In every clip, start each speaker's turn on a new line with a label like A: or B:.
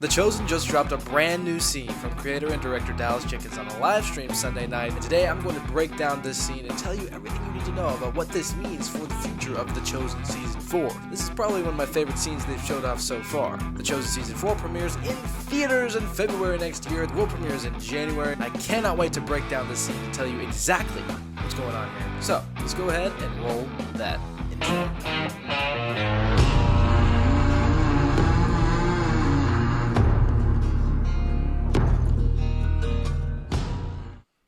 A: The Chosen just dropped a brand new scene from creator and director Jenkins on a live stream Sunday night, and today I'm going to break down this scene and tell you everything you need to know about what this means for the future of The Chosen Season 4. This is probably one of my favorite scenes they've showed off so far. The Chosen Season 4 premieres in theaters in February next year. The world premieres in January. I cannot wait to break down this scene and tell you exactly what's going on here. So, let's go ahead and roll that intro.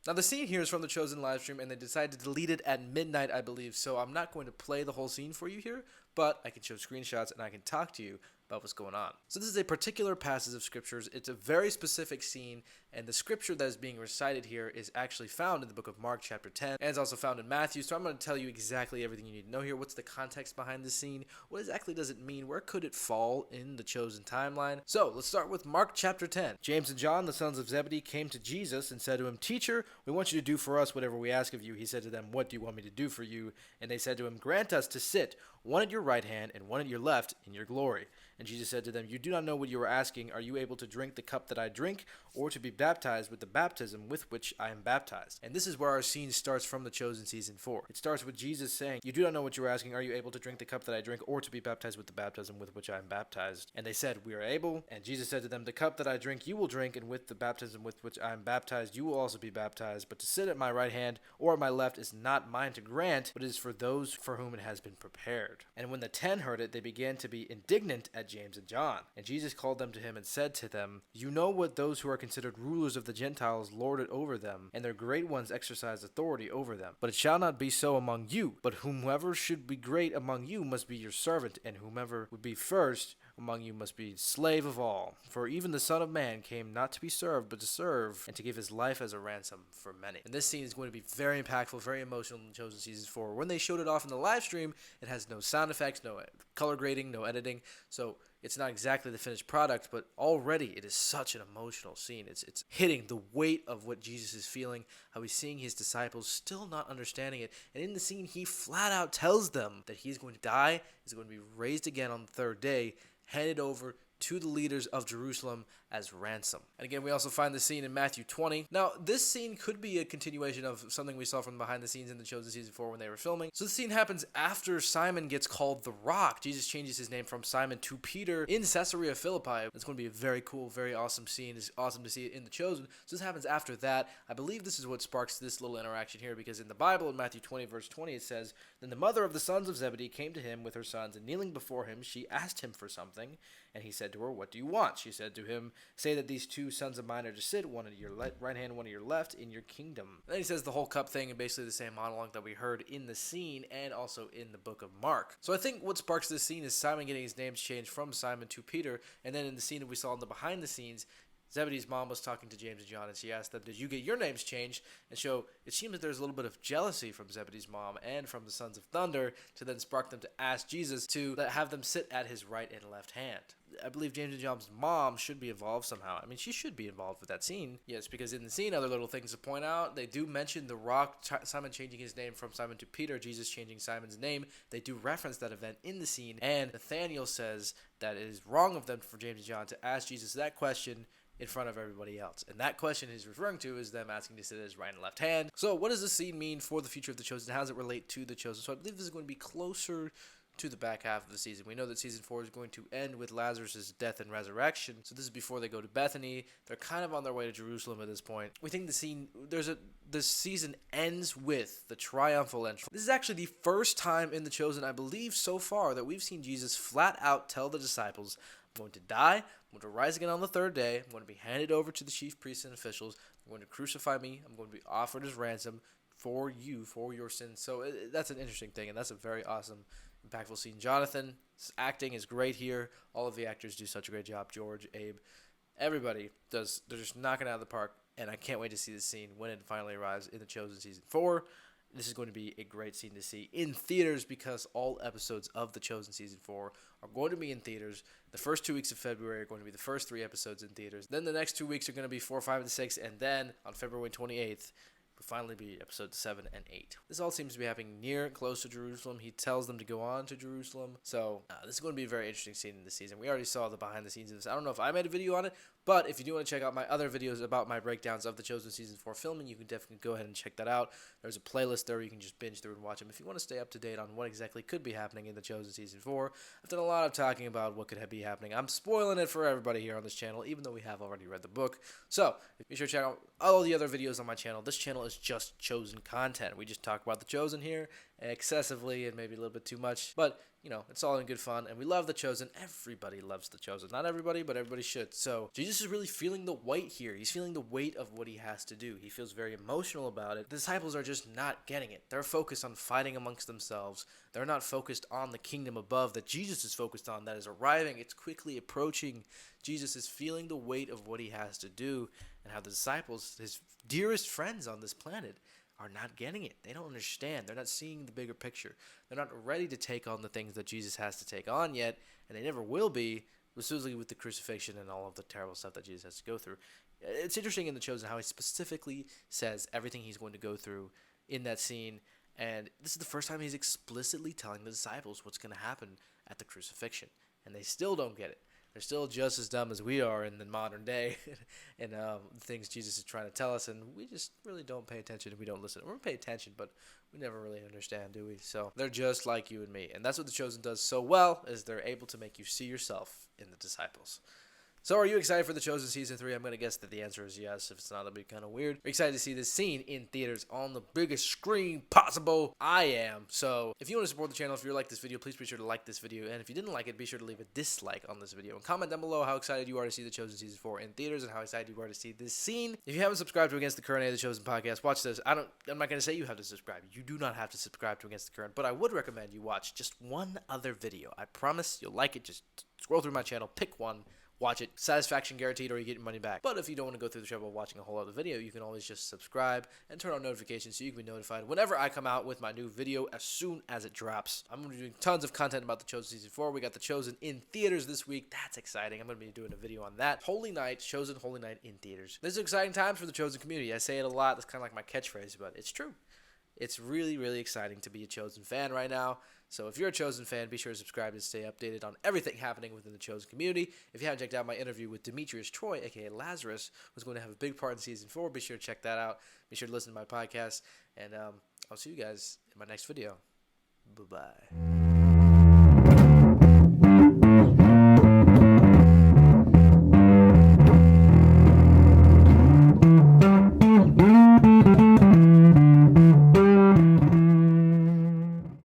A: Now, the scene here is from the Chosen livestream, and they decided to delete it at midnight, I believe, so I'm not going to play the whole scene for you here, but I can show screenshots and I can talk to you about what's going on. So this is a particular passage of scriptures. It's a very specific scene, and the scripture that is being recited here is actually found in the book of Mark chapter 10, and it's also found in Matthew, so I'm going to tell you exactly everything you need to know here. What's the context behind this scene? What exactly does it mean? Where could it fall in the Chosen timeline? So let's start with Mark chapter 10. James and John, the sons of Zebedee, came to Jesus and said to him, "Teacher, we want you to do for us whatever we ask of you." He said to them, "What do you want me to do for you?" And they said to him, "Grant us to sit, one at your right hand and one at your left, in your glory." And Jesus said to them, "You do not know what you are asking. Are you able to drink the cup that I drink, or to be baptized with the baptism with which I am baptized?" And this is where our scene starts from the Chosen Season 4. It starts with Jesus saying, "You do not know what you are asking. Are you able to drink the cup that I drink, or to be baptized with the baptism with which I am baptized?" And they said, "We are able." And Jesus said to them, "The cup that I drink you will drink, and with the baptism with which I am baptized you will also be baptized. But to sit at my right hand or at my left is not mine to grant, but it is for those for whom it has been prepared." And when the 10 heard it, they began to be indignant at James and John. And Jesus called them to him and said to them, "You know what those who are considered rulers of the Gentiles lord it over them, and their great ones exercise authority over them. But it shall not be so among you. But whomever should be great among you must be your servant, and whomever would be first among you must be slave of all. For even the Son of Man came not to be served, but to serve, and to give his life as a ransom for many." And this scene is going to be very impactful, very emotional in Chosen Season 4. When they showed it off in the live stream, it has no sound effects, no color grading, no editing, so it's not exactly the finished product, but already it is such an emotional scene. It's hitting the weight of what Jesus is feeling, how he's seeing his disciples still not understanding it. And in the scene, he flat out tells them that he's going to die, he's going to be raised again on the third day, handed over to the leaders of Jerusalem as ransom. And again, we also find the scene in Matthew 20. Now, this scene could be a continuation of something we saw from behind the scenes in the Chosen Season 4 when they were filming. So the scene happens after Simon gets called the Rock. Jesus changes his name from Simon to Peter in Caesarea Philippi. It's going to be a very cool, very awesome scene. It's awesome to see it in the Chosen. So this happens after that. I believe this is what sparks this little interaction here, because in the Bible, in Matthew 20, verse 20, it says, "Then the mother of the sons of Zebedee came to him with her sons, and kneeling before him, she asked him for something. And he said to her, 'What do you want?' She said to him, 'Say that these two sons of mine are to sit, one at your right hand, one at your left, in your kingdom.'" And then he says the whole cup thing, and basically the same monologue that we heard in the scene and also in the book of Mark. So I think what sparks this scene is Simon getting his names changed from Simon to Peter, and then in the scene that we saw in the behind the scenes, Zebedee's mom was talking to James and John, and she asked them, "Did you get your names changed?" And so it seems that there's a little bit of jealousy from Zebedee's mom and from the Sons of Thunder to then spark them to ask Jesus to have them sit at his right and left hand. I believe James and John's mom should be involved somehow. I mean, she should be involved with that scene. Yes, because in the scene, other little things to point out, they do mention the Rock, Simon changing his name from Simon to Peter, Jesus changing Simon's name. They do reference that event in the scene, and Nathaniel says that it is wrong of them, for James and John, to ask Jesus that question in front of everybody else. And that question he's referring to is them asking to sit at his right and left hand. So what does this scene mean for the future of the Chosen? How does it relate to the Chosen? So I believe this is going to be closer to the back half of the season. We know that Season 4 is going to end with Lazarus' death and resurrection. So this is before they go to Bethany. They're kind of on their way to Jerusalem at this point. We think the season ends with the triumphal entry. This is actually the first time in the Chosen, I believe, so far that we've seen Jesus flat out tell the disciples, "I'm going to die, I'm going to rise again on the third day, I'm going to be handed over to the chief priests and officials, I'm going to crucify me, I'm going to be offered as ransom for you, for your sins." So that's an interesting thing, and that's a very awesome, impactful scene. Jonathan's acting is great here. All of the actors do such a great job. George, Abe, everybody does. They're just knocking it out of the park, and I can't wait to see this scene when it finally arrives in the Chosen Season 4. This is going to be a great scene to see in theaters, because all episodes of The Chosen Season 4 are going to be in theaters. The first 2 weeks of February are going to be the first 3 episodes in theaters. Then the next 2 weeks are going to be 4, 5, and 6. And then on February 28th, will finally be episodes 7 and 8. This all seems to be happening near and close to Jerusalem. He tells them to go on to Jerusalem. So this is going to be a very interesting scene in this season. We already saw the behind the scenes of this. I don't know if I made a video on it, but if you do want to check out my other videos about my breakdowns of The Chosen Season 4 filming, you can definitely go ahead and check that out. There's a playlist there where you can just binge through and watch them if you want to stay up to date on what exactly could be happening in The Chosen Season 4. I've done a lot of talking about what could be happening. I'm spoiling it for everybody here on this channel, even though we have already read the book. So be sure to check out all the other videos on my channel. This channel is just Chosen content. We just talk about The Chosen here excessively and maybe a little bit too much, but you know, it's all in good fun, and we love The Chosen. Everybody loves The Chosen. Not everybody, but everybody should. So Jesus is really feeling the weight here. He's feeling the weight of what he has to do. He feels very emotional about it. The disciples are just not getting it. They're focused on fighting amongst themselves. They're not focused on the kingdom above that Jesus is focused on, that is arriving. It's quickly approaching. Jesus is feeling the weight of what he has to do, and how the disciples, his dearest friends on this planet, are not getting it. They don't understand. They're not seeing the bigger picture. They're not ready to take on the things that Jesus has to take on yet, and they never will be, especially with the crucifixion and all of the terrible stuff that Jesus has to go through. It's interesting in The Chosen how he specifically says everything he's going to go through in that scene, and this is the first time he's explicitly telling the disciples what's going to happen at the crucifixion, and they still don't get it. They're still just as dumb as we are in the modern day and things Jesus is trying to tell us, and we just really don't pay attention and we don't listen. We're pay attention, but we never really understand, do we? So they're just like you and me, and that's what The Chosen does so well, is they're able to make you see yourself in the disciples. So are you excited for The Chosen Season 3? I'm going to guess that the answer is yes. If it's not, it'll be kind of weird. We're excited to see this scene in theaters on the biggest screen possible. I am. So if you want to support the channel, if you like this video, please be sure to like this video. And if you didn't like it, be sure to leave a dislike on this video. And comment down below how excited you are to see The Chosen Season 4 in theaters and how excited you are to see this scene. If you haven't subscribed to Against the Current, The Chosen podcast, watch this. I'm not going to say you have to subscribe. You do not have to subscribe to Against the Current, but I would recommend you watch just one other video. I promise you'll like it. Just scroll through my channel, pick one. Watch it. Satisfaction guaranteed, or you get your money back. But if you don't want to go through the trouble of watching a whole other video, you can always just subscribe and turn on notifications so you can be notified whenever I come out with my new video as soon as it drops. I'm going to be doing tons of content about The Chosen Season 4. We got The Chosen in theaters this week. That's exciting. I'm going to be doing a video on that. Holy Night, Chosen Holy Night in theaters. This is exciting times for the Chosen community. I say it a lot. That's kind of like my catchphrase, but it's true. It's really, really exciting to be a Chosen fan right now. So if you're a Chosen fan, be sure to subscribe and stay updated on everything happening within the Chosen community. If you haven't checked out my interview with Demetrius Troy, aka Lazarus, who's going to have a big part in Season 4, be sure to check that out. Be sure to listen to my podcast, and I'll see you guys in my next video. Bye-bye.